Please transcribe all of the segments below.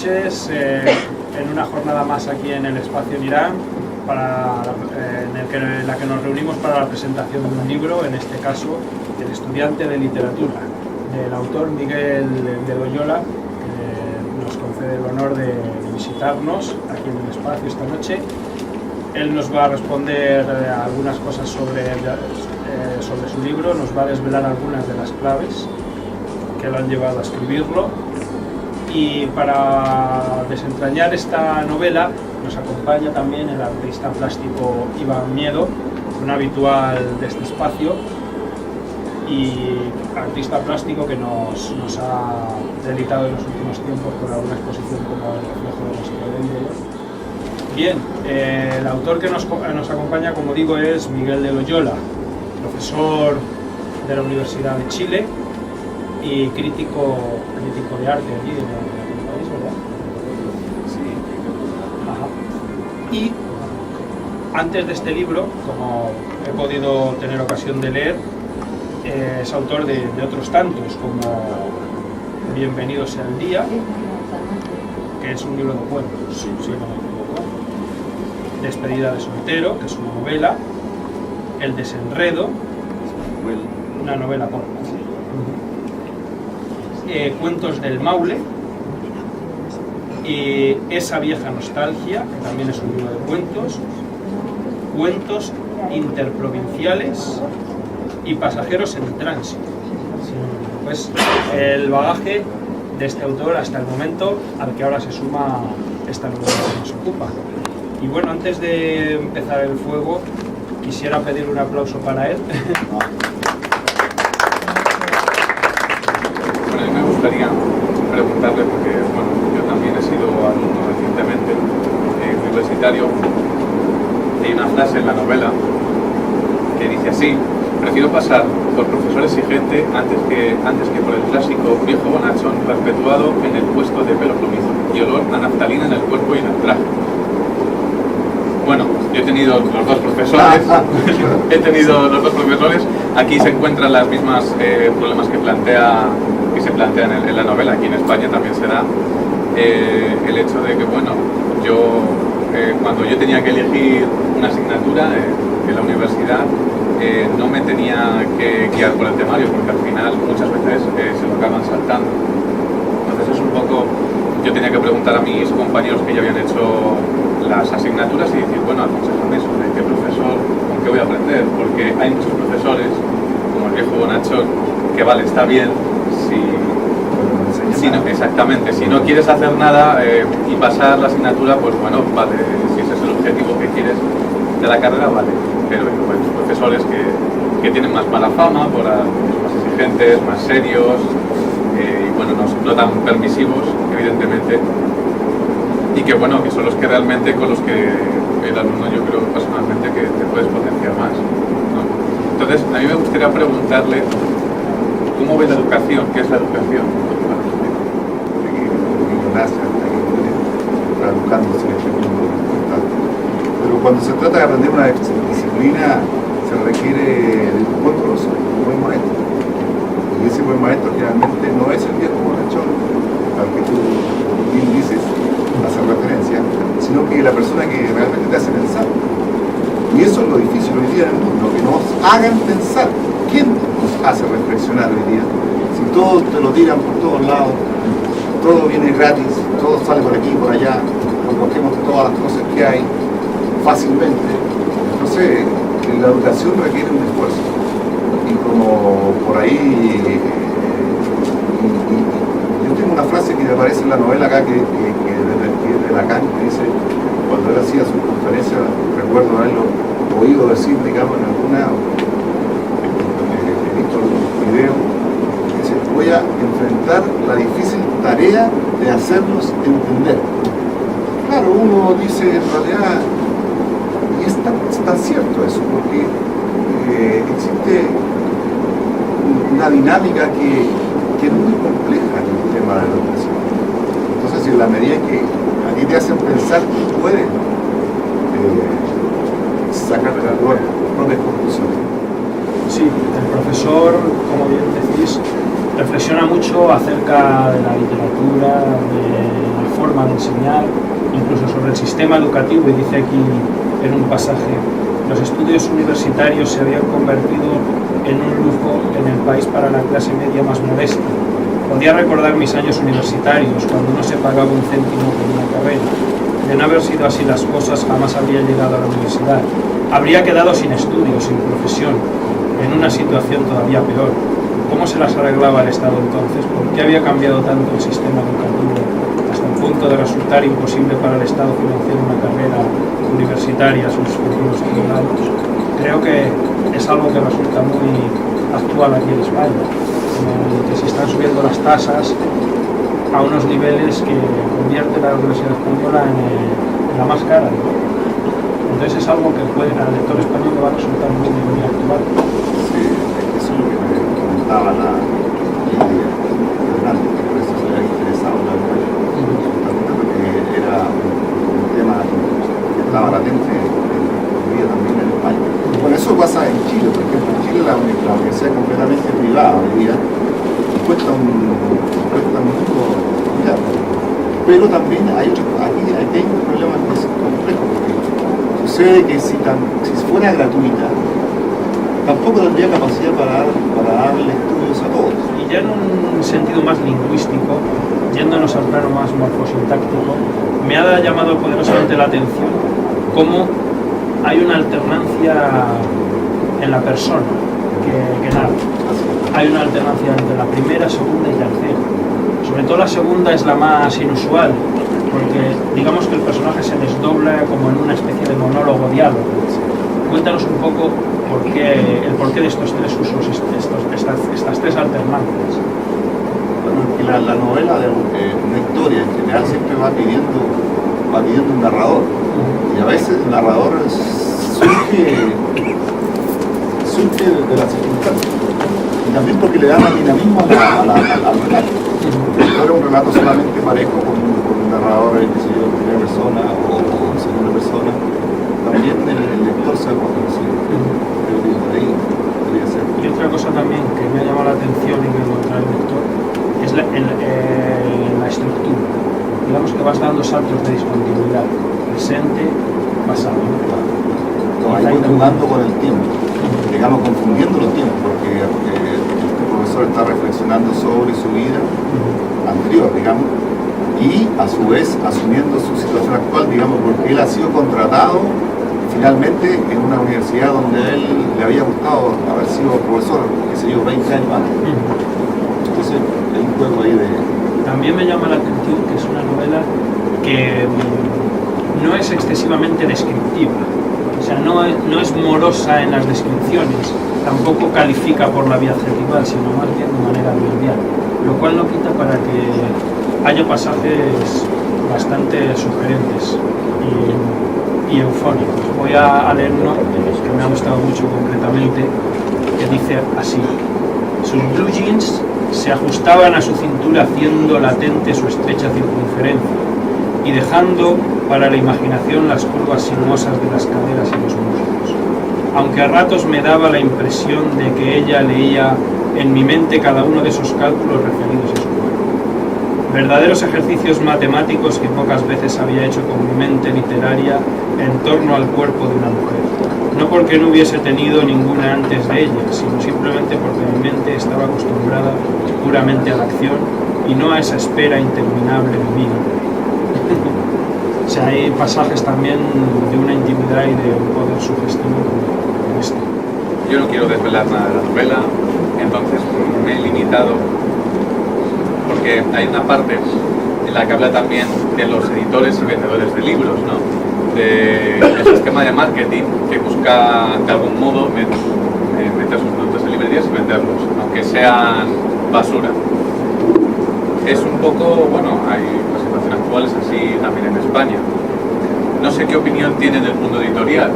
noches en una jornada más aquí en el espacio en Irán, en la que nos reunimos para la presentación de un libro, en este caso El estudiante de literatura, del autor Miguel de Loyola, que nos concede el honor de visitarnos aquí en el espacio esta noche. Él nos va a responder algunas cosas sobre su libro, nos va a desvelar algunas de las claves que lo han llevado a escribirlo. Y para desentrañar esta novela nos acompaña también el artista plástico Iván Miedo, un habitual de este espacio y artista plástico que nos ha deleitado en los últimos tiempos con alguna exposición como El reflejo de los psicodélicos. Bien, el autor que nos acompaña, como digo, es Miguel de Loyola, profesor de la Universidad de Chile y crítico de arte allí en el país, ¿verdad? Sí. Ajá. Y antes de este libro, como he podido tener ocasión de leer, es autor de otros tantos, como Bienvenido sea el día, que es un libro de cuentos, si no me equivoco. Despedida de soltero, que es una novela. El desenredo, una novela corta. Cuentos del Maule, y Esa vieja nostalgia, que también es un libro de cuentos. Cuentos interprovinciales y Pasajeros en tránsito. Pues el bagaje de este autor hasta el momento, al que ahora se suma esta novela que nos ocupa. Y bueno, antes de empezar el fuego, quisiera pedir un aplauso para él. Bueno, me gustaría preguntarle, porque bueno, yo también he sido alumno recientemente universitario. Hay una frase en la novela que dice así: prefiero pasar por profesor exigente antes que por el clásico viejo bonachón perpetuado en el puesto de pelo plomizo y olor a naftalina en el cuerpo y en el traje. Bueno, yo he tenido los dos profesores, aquí se encuentran las mismas problemas que se plantean en la novela, aquí en España también será el hecho de que, bueno, cuando yo tenía que elegir una asignatura en la universidad, no me tenía que guiar por el temario, porque al final muchas veces se lo acaban saltando. Entonces es un poco, yo tenía que preguntar a mis compañeros que ya habían hecho las asignaturas y decir, bueno, aconsejame sobre qué profesor, con qué voy a aprender, porque hay muchos profesores, como el viejo bonachón, que vale, está bien, exactamente, si no quieres hacer nada y pasar la asignatura, pues bueno, vale, si ese es el objetivo que quieres de la carrera, vale, pero hay muchos profesores que tienen más mala fama, más exigentes, más serios, y bueno, no tan permisivos, evidentemente, y que bueno, que son los que realmente con los que el alumno, yo creo personalmente, que te puedes potenciar más, ¿no? Entonces, a mí me gustaría preguntarle cómo ve la educación, qué es la educación. Pero cuando se trata de aprender una disciplina, se requiere de un buen profesor, un buen maestro. Y ese buen maestro generalmente no es el viejo bonachón al que tú bien dices, hacer referencia, sino que la persona que realmente te hace pensar. Y eso es lo difícil hoy día en el mundo, que nos hagan pensar. ¿Quién nos hace reflexionar hoy día? Si todo te lo tiran por todos lados, todo viene gratis, todo sale por aquí y por allá, nos cogemos todas las cosas que hay fácilmente. Entonces, la educación requiere un esfuerzo. Y como por ahí, yo tengo una frase que me aparece en la novela acá, que de Lacan, que dice, cuando él hacía sus conferencias, recuerdo haberlo oído decir, digamos, en alguna, he visto algunos videos, dice, voy a enfrentar la difícil tarea de hacerlos entender. Claro, uno dice en realidad, y es tan cierto eso, porque existe una dinámica que es muy compleja en el tema de la educación. Entonces, en la medida que a ti te hacen pensar, tú puedes sacar de la propias conclusiones. Sí, el profesor, como bien decís, reflexiona mucho acerca de la literatura, de la forma de enseñar, incluso sobre el sistema educativo, y dice aquí en un pasaje: los estudios universitarios se habían convertido en un lujo en el país para la clase media más modesta. Podía recordar mis años universitarios, cuando no se pagaba un céntimo por una carrera. De no haber sido así las cosas, jamás habría llegado a la universidad. Habría quedado sin estudios, sin profesión, en una situación todavía peor. ¿Cómo se las arreglaba el Estado entonces? ¿Por qué había cambiado tanto el sistema educativo hasta el punto de resultar imposible para el Estado financiar una carrera universitaria a sus futuros ciudadanos? Creo que es algo que resulta muy actual aquí en España, que se están subiendo las tasas a unos niveles que convierten a la Universidad Española en la más cara, ¿no? Entonces es algo que al lector español le va a resultar muy actual. Sí, eso es lo que me comentaba la Lidia Fernández, que por eso se le ha interesado la novela, porque era un tema que estaba latente hoy día también en España. Bueno, eso pasa en Chile, por ejemplo. En Chile la universidad es completamente privada hoy día y cuesta un mundo mirar. Pero también aquí hay un problema que es complejo, porque sucede que si fuera gratuita, tampoco tendría capacidad para darle estudios a todos. Y ya en un sentido más lingüístico, yéndonos al plano más morfosintáctico, me ha llamado poderosamente la atención cómo hay una alternancia en la persona que narra. Hay una alternancia entre la primera, segunda y tercera. Sobre todo la segunda es la más inusual, porque digamos que el personaje se desdobla como en una especie de monólogo diálogo. Cuéntanos un poco el porqué de estos tres usos, estas tres alternancias. Bueno, la novela de una historia en general siempre va pidiendo un narrador, y a veces el narrador surge de las circunstancias, y también porque le da más dinamismo al relato. No era un relato solamente parejo con un narrador en primera persona o segunda persona, también el lector se reconoce. Creo que por ahí podría ser. Y otra cosa también que me ha llamado la atención y que encontrar el lector es la estructura. Digamos que vas dando saltos de discontinuidad, presente, pasado. No, ahí voy jugando con el tiempo, digamos confundiendo los tiempos, porque el profesor está reflexionando sobre su vida anterior, digamos, y a su vez asumiendo su situación actual, digamos, porque él ha sido contratado finalmente en una universidad donde a él le había gustado haber sido profesor, qué sé yo, 20 años antes. Entonces hay un juego ahí de... También me llama la atención que es una novela que no es excesivamente descriptiva, o sea, no es morosa en las descripciones, tampoco califica por la vía adjetival, sino más bien de manera adverbial, lo cual no quita para que haya pasajes bastante sugerentes y eufóricos. Voy a leer uno que me ha gustado mucho concretamente, que dice así: sus blue jeans se ajustaban a su cintura haciendo latente su estrecha circunferencia y dejando para la imaginación las curvas sinuosas de las caderas y los muslos. Aunque a ratos me daba la impresión de que ella leía en mi mente cada uno de esos cálculos referidos a su cuerpo. Verdaderos ejercicios matemáticos que pocas veces había hecho con mi mente literaria en torno al cuerpo de una mujer. No porque no hubiese tenido ninguna antes de ella, sino simplemente porque mi mente estaba acostumbrada puramente a la acción y no a esa espera interminable de vida. O sea, hay pasajes también de una intimidad y de un poder sugestivo como esto. Yo no quiero desvelar nada de la novela, entonces me he limitado, porque hay una parte en la que habla también de los editores y vendedores de libros, ¿no? Del sistema de marketing que busca de algún modo meter sus productos en librerías y venderlos, aunque sean basura. Es un poco, bueno, hay la situación actual es así también en España. No sé qué opinión tiene del mundo editorial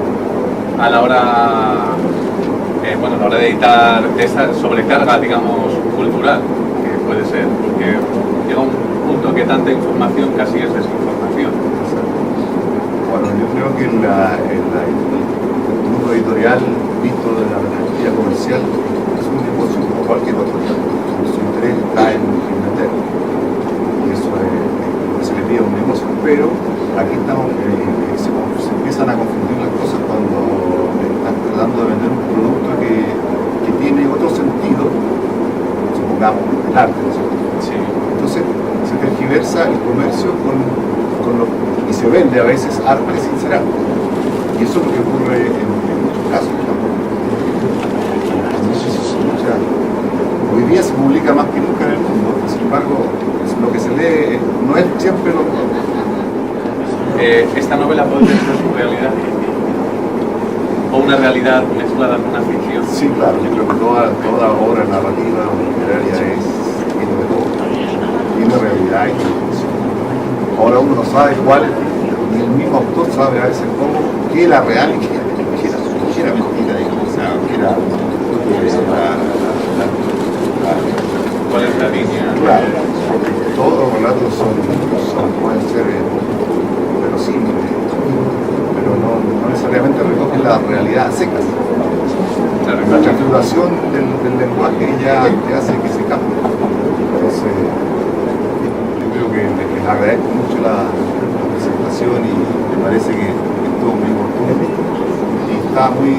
a la hora, a la hora de editar esa sobrecarga, digamos, cultural, que puede ser, porque llega un punto que tanta información casi es desinformación. Bueno, yo creo que el mundo editorial, visto de la perspectiva comercial, es un negocio como cualquier otro. su interés está en vender. Y eso se le pide a un negocio. Pero aquí estamos, se empiezan a confundir las cosas cuando están tratando de vender un producto que tiene otro sentido, supongamos, el arte, ¿no es cierto? Sí. Entonces se tergiversa el comercio y se vende a veces arte sin ser arte. Y eso es lo que ocurre en muchos casos tampoco. O sea, hoy día se publica más que nunca en el mundo, sin embargo, lo que se lee no es siempre lo mismo. ¿Esta novela podría ser su realidad? ¿O una realidad mezclada con una ficción? Sí, claro, yo creo que toda obra narrativa o literaria tiene de todo. Tiene realidad y tiene ficción. Ahora uno no sabe cuál, ni el mismo autor sabe a veces cómo, qué era real y qué era mentira, o sea, qué era ¿Cuál es la línea? claro, porque todos los relatos pueden ser verosímiles, pero no necesariamente recogen la realidad a secas. Claro, La transfiguración del lenguaje ya te hace que se cambie. Entonces, yo creo que les agradezco mucho la presentación y me parece que estuvo muy oportuno y está muy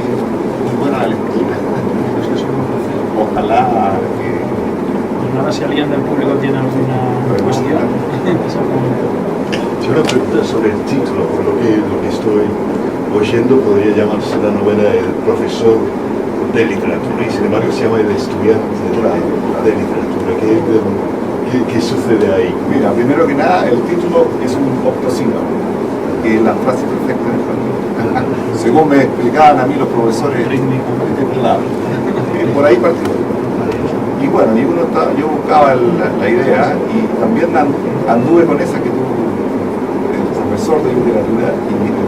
buena la lectura. Ojalá que... Pues nada, si alguien del público tiene alguna cuestión. Yo una pregunta sobre el título, por lo que estoy oyendo podría llamarse la novela El profesor de literatura y sin embargo se llama El estudiante de literatura. ¿Qué sucede ahí? Mira, primero que nada, el título es un octosílabo, que es la frase perfecta en español. Según me explicaban a mí los profesores, claro, por ahí partió. Y bueno, yo buscaba la idea y también anduve con esa que tú, el profesor de literatura, y dije,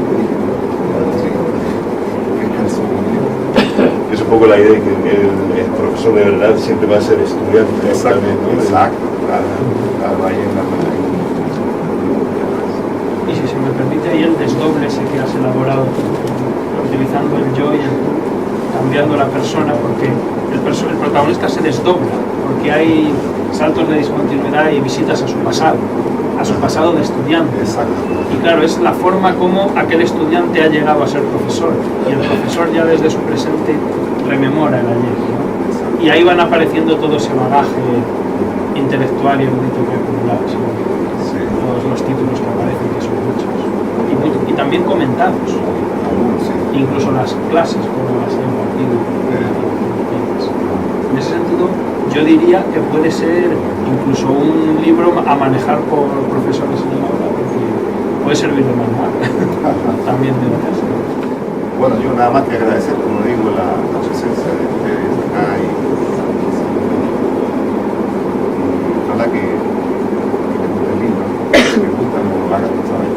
Es un poco la idea de que el profesor de verdad siempre va a ser estudiante. exacto, también, ¿no? exacto, claro, ahí en la Y si se me permite, ahí el desdoble ese que has elaborado, utilizando el yo y el tú, cambiando la persona, porque el protagonista se desdobla, porque hay saltos de discontinuidad y visitas a su pasado de estudiante. exacto. Y claro, es la forma como aquel estudiante ha llegado a ser profesor, y el profesor ya desde su presente rememora el ayer, ¿no? Y ahí van apareciendo todo ese bagaje intelectual y erudito que ha acumulado, ¿sí? Sí. Todos los títulos que aparecen, que son muchos, y también comentados, Algunos, sí. incluso las clases como las he impartido. En ese sentido, yo diría que puede ser incluso un libro a manejar por profesores en el aula, porque puede servir de manual también de otras. Bueno, yo nada más que agradecer, como digo, la presencia de ustedes acá y ojalá que les guste el libro, que les gusta, lo hagan, ¿sabes?